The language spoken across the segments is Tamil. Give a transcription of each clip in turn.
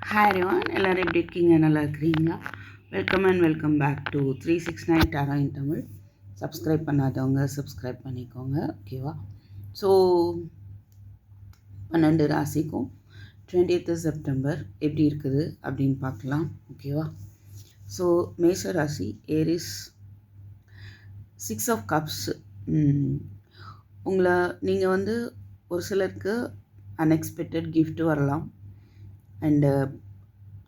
ஹாய் எவ்ரிவன், எல்லோரும் எப்படி இருக்கீங்க? நல்லா இருக்கிறீங்களா? வெல்கம் பேக் டு 369 டாரா இன் தமிழ். சப்ஸ்கிரைப் பண்ணாதவங்க சப்ஸ்கிரைப் பண்ணிக்கோங்க, ஓகேவா? ஸோ 12 ராசிக்கும் 20th செப்டம்பர் எப்படி இருக்குது அப்படின்னு பார்க்கலாம், ஓகேவா? ஸோ மேஷ ராசி ஏரிஸ், 6 ஆஃப் கப்ஸ். நீங்கள் ஒரு சிலருக்கு அன்எக்ஸ்பெக்டட் gift வரலாம். அண்டு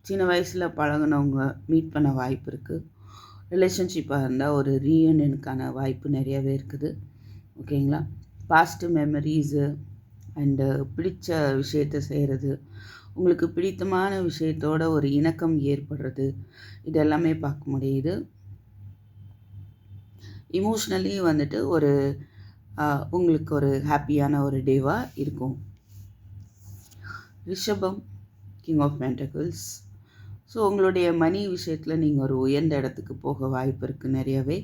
சின்ன வயசில் பழகினவங்க மீட் பண்ண வாய்ப்பு இருக்குது. ரிலேஷன்ஷிப்பாக இருந்தால் ஒரு ரீயூனியனுக்கான வாய்ப்பு நிறையவே இருக்குது, ஓகேங்களா? பாஸ்ட்டு மெமரிஸு அண்டு பிடிச்ச விஷயத்தை செய்கிறது, உங்களுக்கு பிடித்தமான விஷயத்தோட ஒரு இணக்கம் ஏற்படுறது, இதெல்லாமே பார்க்க முடியுது. இமோஷ்னலி ஒரு உங்களுக்கு ஒரு ஹாப்பியான ஒரு டேவாக இருக்கும். ரிஷபம், கிங் ஆஃப் பென்டக்கிள்ஸ். ஸோ உங்களுடைய மணி விஷயத்தில் நீங்கள் ஒரு உயர்ந்த இடத்துக்கு போக வாய்ப்பு இருக்குது நிறையவே.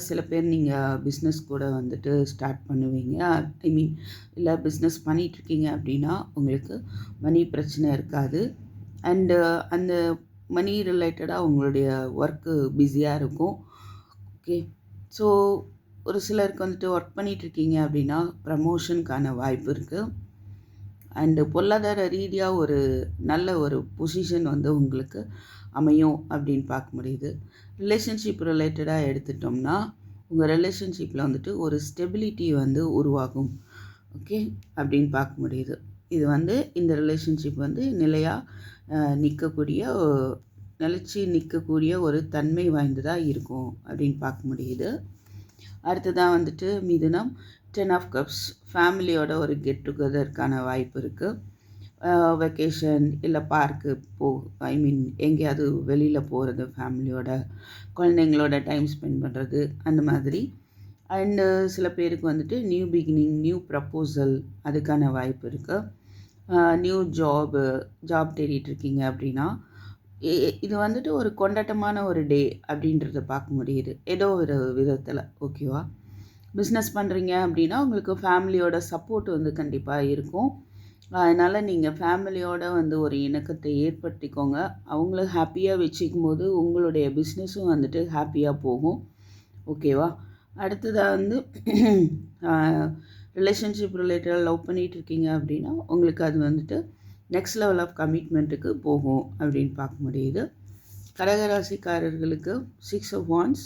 சில பேர் நீங்கள் பிஸ்னஸ் கூட ஸ்டார்ட் பண்ணுவீங்க. இல்லை பிஸ்னஸ் பண்ணிகிட்ருக்கீங்க அப்படின்னா உங்களுக்கு மணி பிரச்சனை இருக்காது. அண்டு அந்த மணி ரிலேட்டடாக உங்களுடைய ஒர்க்கு பிஸியாக இருக்கும், ஓகே. ஸோ ஒரு சிலருக்கு ஒர்க் பண்ணிகிட்ருக்கீங்க அப்படின்னா ப்ரமோஷனுக்கான வாய்ப்பு இருக்குது. அண்டு பொருளாதார ரீதியாக ஒரு நல்ல ஒரு பொசிஷன் உங்களுக்கு அமையும் அப்படின்னு பார்க்க முடியுது. ரிலேஷன்ஷிப் ரிலேட்டடாக எடுத்துட்டோம்னா உங்கள் ரிலேஷன்ஷிப்பில் ஒரு ஸ்டெபிலிட்டி உருவாகும், ஓகே, அப்படின்னு பார்க்க முடியுது. இது இந்த ரிலேஷன்ஷிப் நிலையாக நிலச்சி நிற்கக்கூடிய ஒரு தன்மை வாய்ந்ததாக இருக்கும் அப்படின்னு பார்க்க முடியுது. அடுத்ததாக மிதுனம், 10 ஆஃப் கப்ஸ். ஃபேமிலியோட ஒரு கெட் டுகெதருக்கான வாய்ப்பு இருக்குது. வெக்கேஷன் இல்லை பார்க்கு எங்கேயாவது வெளியில் போகிறது, ஃபேமிலியோட குழந்தைங்களோட டைம் ஸ்பெண்ட் பண்ணுறது, அந்த மாதிரி. அண்டு சில பேருக்கு நியூ பிகினிங், நியூ ப்ரப்போசல், அதுக்கான வாய்ப்பு இருக்குது. நியூ ஜாப் தேடிட்டுருக்கீங்க அப்படின்னா இது ஒரு கொண்டாட்டமான ஒரு டே அப்படின்றத பார்க்க முடியுது ஏதோ ஒரு விதத்தில், ஓகேவா? பிஸ்னஸ் பண்ணுறீங்க அப்படின்னா உங்களுக்கு ஃபேமிலியோட சப்போர்ட் கண்டிப்பாக இருக்கும். அதனால் நீங்கள் ஃபேமிலியோட ஒரு இணக்கத்தை ஏற்படுத்திக்கோங்க. அவங்கள ஹாப்பியாக வச்சுக்கும் போது உங்களுடைய பிஸ்னஸும் ஹாப்பியாக போகும், ஓகேவா? அடுத்ததாக ரிலேஷன்ஷிப் ரிலேட்டடாக லவ் பண்ணிகிட்ருக்கீங்க அப்படின்னா உங்களுக்கு அது நெக்ஸ்ட் லெவல் ஆஃப் கமிட்மெண்ட்டுக்கு போகும் அப்படின்னு பார்க்க முடியுது. கடகராசிக்காரர்களுக்கு 6 ஆஃப் வாண்ட்ஸ்.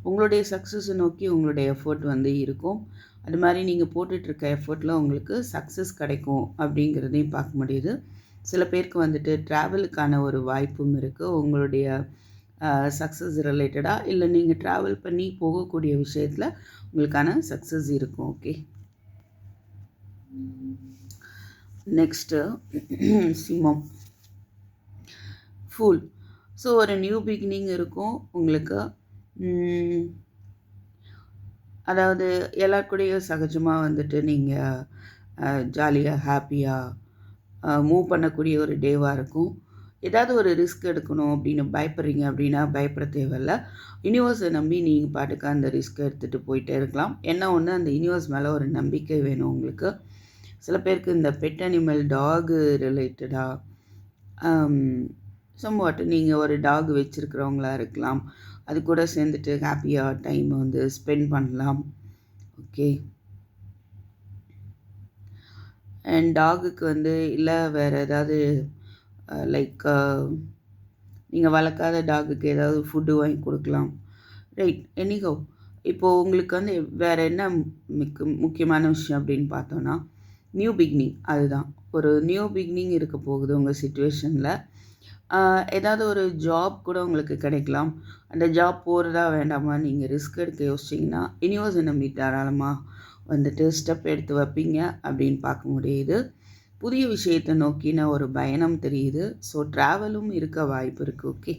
உங்களுடைய சக்ஸஸை நோக்கி உங்களுடைய எஃபர்ட் இருக்கும். அது மாதிரி நீங்கள் போட்டுட்ருக்க எஃபர்ட்டில் உங்களுக்கு சக்ஸஸ் கிடைக்கும் அப்படிங்கிறதையும் பார்க்க முடியுது. சில பேருக்கு ட்ராவலுக்கான ஒரு வாய்ப்பும் இருக்குது உங்களுடைய சக்ஸஸ் ரிலேட்டடாக. இல்லை நீங்கள் ட்ராவல் பண்ணி போகக்கூடிய விஷயத்தில் உங்களுக்கான சக்ஸஸ் இருக்கும், ஓகே. நெக்ஸ்ட்டு சிம்மம், ஃபுல். ஸோ ஒரு நியூ பிகினிங் இருக்கும் உங்களுக்கு. அதாவது எல்லாருக்கூடையும் சகஜமாக நீங்கள் ஜாலியாக ஹாப்பியாக மூவ் பண்ணக்கூடிய ஒரு டேவாக இருக்கும். ஏதாவது ஒரு ரிஸ்க் எடுக்கணும் அப்படின்னு பயப்படுறீங்க அப்படின்னா பயப்பட தேவையில்ல. யூனிவர்ஸை நம்பி நீங்கள் பாட்டுக்கு அந்த ரிஸ்க் எடுத்துகிட்டு போயிட்டே இருக்கலாம். என்ன ஒன்று, அந்த யூனிவர்ஸ் மேலே ஒரு நம்பிக்கை வேணும் உங்களுக்கு. சில பேருக்கு இந்த பெட் அனிமல், டாகு ரிலேட்டடாக சம்வாட் நீங்கள் ஒரு டாக் வச்சுருக்கிறவங்களா இருக்கலாம். அது கூட சேர்ந்துட்டு ஹாப்பியாக டைம் ஸ்பெண்ட் பண்ணலாம், ஓகே. அண்ட் டாகுக்கு இல்லை வேறு ஏதாவது லைக் நீங்கள் வளர்க்காத டாகுக்கு ஏதாவது ஃபுட்டு வாங்கி கொடுக்கலாம், ரைட்? எனிகோ இப்போது உங்களுக்கு வேறு என்ன முக்கியமான விஷயம் அப்படின்னு பார்த்தோன்னா நியூ பிகினிங். அதுதான் ஒரு நியூ பிகினிங் இருக்க போகுது உங்கள் சிச்சுவேஷனில். ஏதாவது ஒரு ஜாப் கூட உங்களுக்கு கிடைக்கலாம். அந்த ஜாப் போகிறதா வேண்டாமா நீங்கள் ரிஸ்க் எடுக்க யோசிச்சிங்கன்னா யூனிவர்ஸை நம்பி தாராளமாக ஸ்டெப் எடுத்து வைப்பீங்க அப்படின்னு பார்க்க முடியுது. புதிய விஷயத்தை நோக்கின ஒரு பயணம் தெரியுது. ஸோ ட்ராவலும் இருக்க வாய்ப்பு இருக்குது, ஓகே.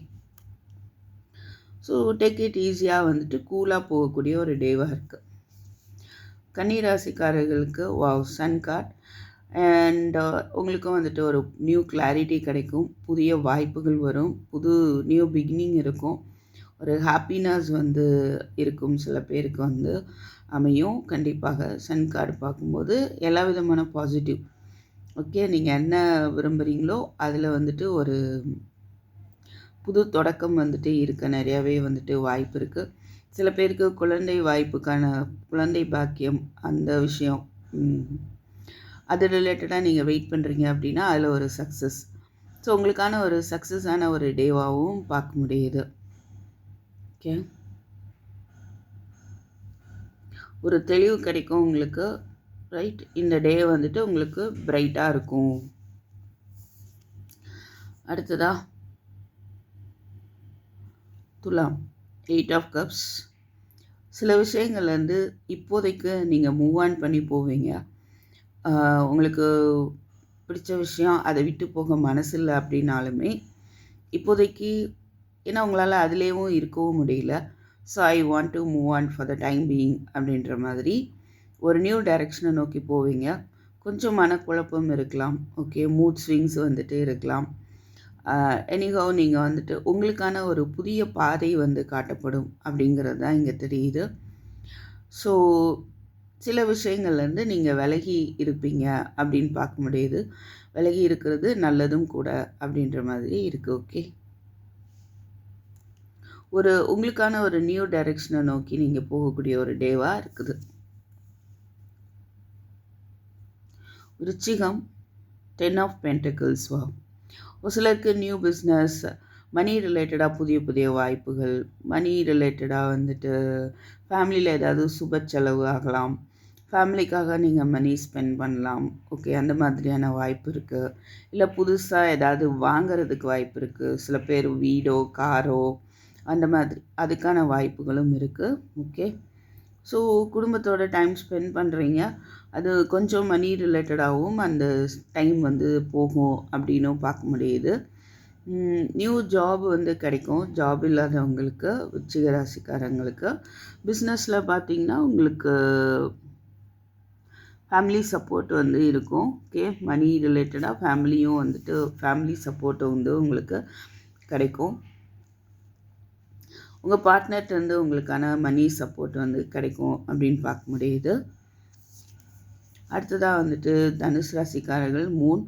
ஸோ டேக் இட் ஈஸியாக கூலாக போகக்கூடிய ஒரு டேவாக இருக்குது. கன்னிராசிக்காரர்களுக்கு சன் கார்ட். அண்ட் உங்களுக்கும் ஒரு நியூ கிளாரிட்டி கிடைக்கும், புதிய வாய்ப்புகள் வரும், புது நியூ பிகினிங் இருக்கும், ஒரு ஹாப்பினஸ் இருக்கும். சில பேருக்கு அமையும் கண்டிப்பாக. சன் கார்டு பார்க்கும்போது எல்லா விதமான பாசிட்டிவ் ஓகே, நீங்கள் என்ன விரும்புகிறீங்களோ அதில் வந்துட்டு ஒரு புது தொடக்கம் வந்துட்டு இருக்க நிறையாவே வந்துட்டு வாய்ப்பு இருக்குது. சில பேருக்கு குழந்தை வாய்ப்புக்கான குழந்தை பாக்கியம் அந்த விஷயம் அது ரிலேட்டடாக நீங்கள் வெயிட் பண்ணுறீங்க அப்படின்னா அதில் ஒரு சக்ஸஸ். ஸோ உங்களுக்கான ஒரு சக்ஸஸான ஒரு டேவாகவும் பார்க்க முடியுது. ஓகே, ஒரு தெளிவு கிடைக்கும் உங்களுக்கு. ரைட், இந்த டே வந்துட்டு உங்களுக்கு பிரைட்டாக இருக்கும். அடுத்ததா துலாம், 8 ஆஃப் கப்ஸ். சில விஷயங்கள் வந்து இப்போதைக்கு நீங்கள் மூவ் ஆன் பண்ணி போவீங்க. உங்களுக்கு பிடிச்ச விஷயம் அதை விட்டு போக மனசில்லை அப்படின்னாலுமே இப்போதைக்கு ஏன்னா உங்களால் அதுலேயும் இருக்கவும் முடியல. So I want to move on for the time being அப்படின்ற மாதிரி ஒரு நியூ டைரெக்ஷனை நோக்கி போவீங்க. கொஞ்சம் மனக்குழப்பம் இருக்கலாம். ஓகே, மூட் ஸ்விங்ஸ் வந்துட்டு இருக்கலாம். எனிஹவ் நீங்கள் வந்துட்டு உங்களுக்கான ஒரு புதிய பாதை வந்து காட்டப்படும் அப்படிங்கிறது தான் இங்கே தெரியுது. ஸோ சில விஷயங்கள்லேருந்து நீங்கள் விலகி இருப்பீங்க அப்படின்னு பார்க்க முடியுது. விலகி இருக்கிறது நல்லதும் கூட அப்படின்ற மாதிரி இருக்குது. ஓகே, ஒரு உங்களுக்கான ஒரு நியூ டைரெக்ஷனை நோக்கி நீங்கள் போகக்கூடிய ஒரு டேவாக இருக்குது. விருச்சிகம், 10 ஆஃப் பென்டக்கிள்ஸ். ஒரு சிலருக்கு நியூ பிஸ்னஸ், மணி ரிலேட்டடாக புதிய புதிய வாய்ப்புகள், மணி ரிலேட்டடாக வந்துட்டு ஃபேமிலியில் ஏதாவது சுப செலவு ஆகலாம், ஃபேமிலிக்காக நீங்கள் மணி ஸ்பெண்ட் பண்ணலாம். ஓகே, அந்த மாதிரியான வாய்ப்பு இருக்குது. இல்லை புதுசாக ஏதாவது வாங்கிறதுக்கு வாய்ப்பு இருக்குது. சில பேர் வீடோ காரோ அந்த மாதிரி அதுக்கான வாய்ப்புகளும் இருக்குது. ஓகே, ஸோ குடும்பத்தோட டைம் ஸ்பெண்ட் பண்ணுறீங்க. அது கொஞ்சம் மணி ரிலேட்டடாகவும் அந்த டைம் வந்து போகும் அப்படின்னும் பார்க்க முடியுது. நியூ ஜாப் வந்து கிடைக்கும். ஜாப் இல்லாதவங்களுக்கு, விருச்சிக ராசிக்காரங்களுக்கு. பிஸ்னஸில் பார்த்திங்கன்னா உங்களுக்கு ஃபேமிலி சப்போர்ட் வந்து இருக்கும். ஓகே, மணி ரிலேட்டடாக ஃபேமிலியும் வந்துட்டு ஃபேமிலி சப்போர்ட்டு வந்து உங்களுக்கு கிடைக்கும். உங்கள் பார்ட்னர்கிட்டருந்து உங்களுக்கான மணி சப்போர்ட் வந்து கிடைக்கும் அப்படின்னு பார்க்க முடியுது. அடுத்ததாக வந்துட்டு தனுசு ராசிக்காரர்கள், மூன்.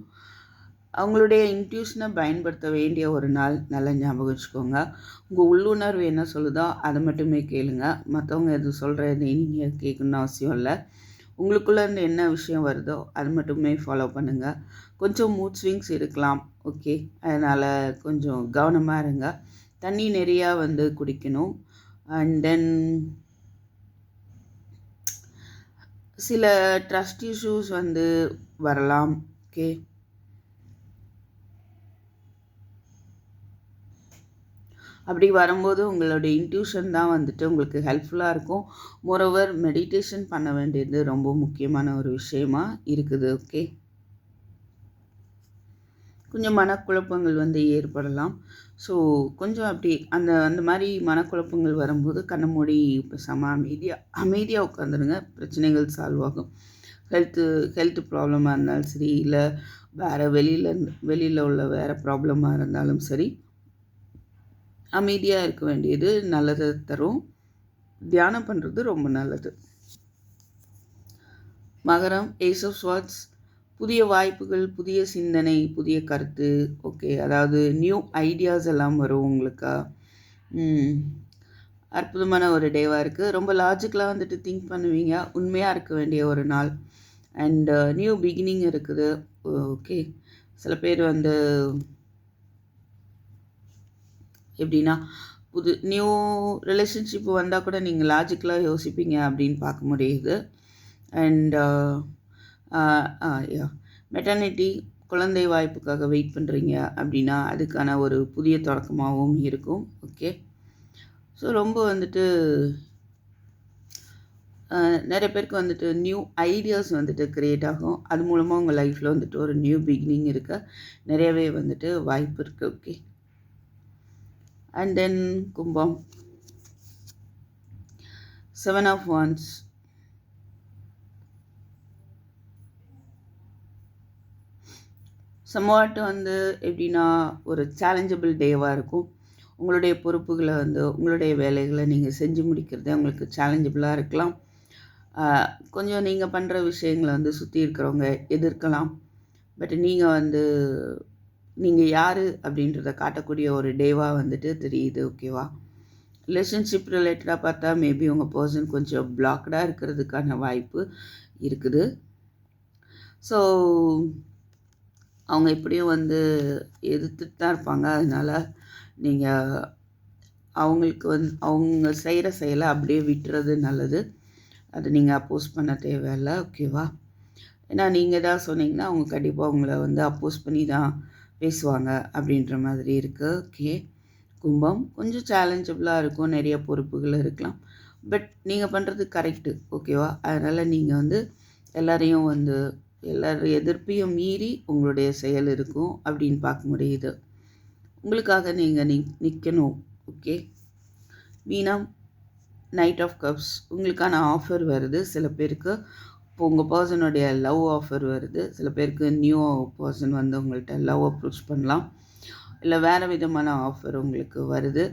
அவங்களுடைய இன்ட்யூஷனை பயன்படுத்த வேண்டிய ஒரு நாள். நல்லா ஞாபகம் வச்சுக்கோங்க. உங்கள் உள்ளுணர்வு என்ன சொல்லுதோ அதை மட்டுமே கேளுங்க. மற்றவங்க எது சொல்கிறத நீங்கள் கேட்கணுன்னு அவசியம் இல்லை. உங்களுக்குள்ளேருந்து என்ன விஷயம் வருதோ அது மட்டுமே ஃபாலோ பண்ணுங்கள். கொஞ்சம் மூட் ஸ்விங்ஸ் இருக்கலாம். ஓகே, அதனால் கொஞ்சம் கவனமாக இருங்க. தண்ணி நிறையா வந்து குடிக்கணும். அண்ட் தென் சில ட்ரஸ்ட் இஷ்யூஸ் வந்து வரலாம். ஓகே, அப்படி வரும்போது உங்களுடைய இன்ட்யூஷன் தான் வந்துட்டு உங்களுக்கு ஹெல்ப்ஃபுல்லாக இருக்கும். மோரோவர் மெடிடேஷன் பண்ண வேண்டியது ரொம்ப முக்கியமான ஒரு விஷயமா இருக்குது. ஓகே, கொஞ்சம் மனக்குழப்பங்கள் வந்து ஏற்படலாம். ஸோ கொஞ்சம் அப்படி அந்த அந்த மாதிரி மனக்குழப்பங்கள் வரும்போது கண்ணை மூடி பேசாமல் அமைதியாக உட்காந்துருங்க. பிரச்சனைகள் சால்வ் ஆகும். ஹெல்த்து ப்ராப்ளமாக இருந்தாலும் சரி, இல்லை வேறு வெளியில் உள்ள வேறு ப்ராப்ளமாக இருந்தாலும் சரி, அமைதியாக இருக்க வேண்டியது நல்லதை தரும். தியானம் பண்ணுறது ரொம்ப நல்லது. மகரம், ஏஸ் ஆஃப் ஸ்வார்ட்ஸ். புதிய வாய்ப்புகள், புதிய சிந்தனை, புதிய கருத்து. ஓகே, அதாவது நியூ ஐடியாஸ் எல்லாம் வரும் உங்களுக்கு. அற்புதமான ஒரு டேவாக இருக்குது. ரொம்ப லாஜிக்கலாக வந்துட்டு திங்க் பண்ணுவீங்க. உண்மையாக இருக்க வேண்டிய ஒரு நாள். அண்ட் நியூ பிகினிங் இருக்குது. ஓகே, சில பேர் வந்து எப்படின்னா நியூ ரிலேஷன்ஷிப் வந்தால் கூட நீங்கள் லாஜிக்கலாக யோசிப்பீங்க அப்படின்னு பார்க்க முடியுது. அண்ட் மெட்டர்னிட்டி, குழந்தை வாய்ப்புக்காக வெயிட் பண்ணுறீங்க அப்படின்னா அதுக்கான ஒரு புதிய தொடக்கமாகவும் இருக்கும். ஓகே, ஸோ ரொம்ப வந்துட்டு நிறைய பேருக்கு வந்துட்டு நியூ ஐடியாஸ் வந்துட்டு க்ரியேட் ஆகும். அது மூலமாக உங்கள் லைஃப்பில் வந்துட்டு ஒரு நியூ பிகினிங் இருக்க நிறையவே வந்துட்டு வாய்ப்பு இருக்குது. ஓகே, அண்ட் தென் கும்பம், 7 ஆஃப் வாண்ட்ஸ். சம்வாட் வந்து எப்படின்னா ஒரு சேலஞ்சபிள் டேவாக இருக்கும். உங்களுடைய பொறுப்புகளை வந்து உங்களுடைய வேலைகளை நீங்கள் செஞ்சு முடிக்கிறதே உங்களுக்கு சேலஞ்சபிளாக இருக்கலாம். கொஞ்சம் நீங்கள் பண்ணுற விஷயங்களை வந்து சுற்றி இருக்கிறவங்க எதிர்க்கலாம். பட் நீங்கள் யார் அப்படின்றத காட்டக்கூடிய ஒரு டேவாக வந்துட்டு தெரியுது. ஓகேவா? ரிலேஷன்ஷிப் ரிலேட்டடாக பார்த்தா மேபி உங்கள் பர்சன் கொஞ்சம் பிளாக்டாக இருக்கிறதுக்கான வாய்ப்பு இருக்குது. ஸோ அவங்க எப்படியும் எதிர்த்துட்டு தான் இருப்பாங்க. அதனால் நீங்கள் அவங்களுக்கு அவங்க செய்கிற செயலை அப்படியே விட்டுறது நல்லது. அது நீங்கள் அப்போஸ் பண்ண தேவையில்லை. ஓகேவா? ஏன்னா நீங்கள் தான் சொன்னீங்கன்னா அவங்க கண்டிப்பாக உங்களை அப்போஸ் பண்ணி தான் பேசுவாங்க அப்படின்ற மாதிரி இருக்குது. ஓகே. கும்பம் கொஞ்சம் சேலஞ்சபிளாக இருக்கும், நிறைய பொறுப்புகள் இருக்கலாம். பட் நீங்கள் பண்ணுறது கரெக்டு. ஓகேவா? அதனால் நீங்கள் எல்லாரையும் எல்லார் எதிர்ப்பையும் மீறி உங்களுடைய செயல் இருக்கும் அப்படின்னு பார்க்க முடியுது. உங்களுக்காக நீங்கள் நிற்கணும். ஓகே. மீனம், நைட் ஆஃப் கப்ஸ், உங்களுக்கான ஆஃபர் வருது. சில பேருக்கு இப்போ உங்கள் பர்சனுடைய லவ் ஆஃபர் வருது. சில பேருக்கு நியூ பர்சன் உங்கள்கிட்ட லவ் அப்ரோச் பண்ணலாம். இல்லை வேறு விதமான ஆஃபர் உங்களுக்கு வருது.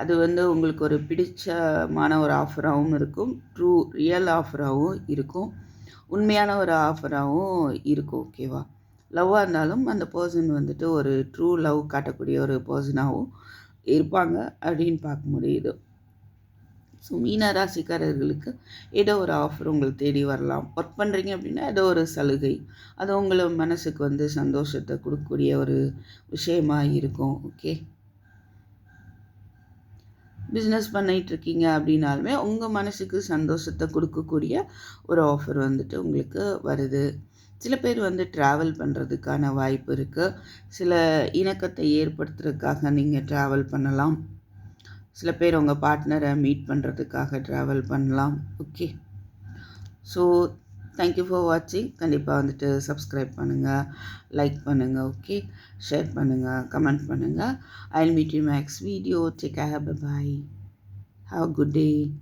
அது உங்களுக்கு ஒரு பிடிச்சமான ஒரு ஆஃபராகவும் இருக்கும், ரியல் ஆஃபராகவும் இருக்கும், உண்மையான ஒரு ஆஃபராகவும் இருக்கும். ஓகேவா? லவ்வாக இருந்தாலும் அந்த பர்சன் ஒரு ட்ரூ லவ் காட்டக்கூடிய ஒரு பர்சனாகவும் இருப்பாங்க அப்படின்னு பார்க்க முடியுது. ஸோ மீன ராசிக்காரர்களுக்கு ஏதோ ஒரு ஆஃபர் உங்களுக்கு தேடி வரலாம். ஒர்க் பண்ணுறீங்க அப்படின்னா ஏதோ ஒரு சலுகை, அது உங்களை மனசுக்கு சந்தோஷத்தை கொடுக்கக்கூடிய ஒரு விஷயமாக இருக்கும். ஓகே. பிஸ்னஸ் பண்ணிகிட்ருக்கீங்க அப்படின்னாலுமே உங்கள் மனசுக்கு சந்தோஷத்தை கொடுக்கக்கூடிய ஒரு ஆஃபர் உங்களுக்கு வருது. சில பேர் ட்ராவல் பண்ணுறதுக்கான வாய்ப்பு இருக்குது. சில இணக்கத்தை ஏற்படுத்துறதுக்காக நீங்கள் ட்ராவல் பண்ணலாம். சில பேர் உங்கள் பார்ட்னரை மீட் பண்ணுறதுக்காக ட்ராவல் பண்ணலாம். ஓகே. ஸோ தேங்க்யூ ஃபார் வாட்சிங். கண்டிப்பாக சப்ஸ்கிரைப் பண்ணுங்கள், லைக் பண்ணுங்கள். ஓகே. ஷேர் பண்ணுங்கள், கமெண்ட் பண்ணுங்கள். I will meet you next video. Take care. Bye. Have a good day.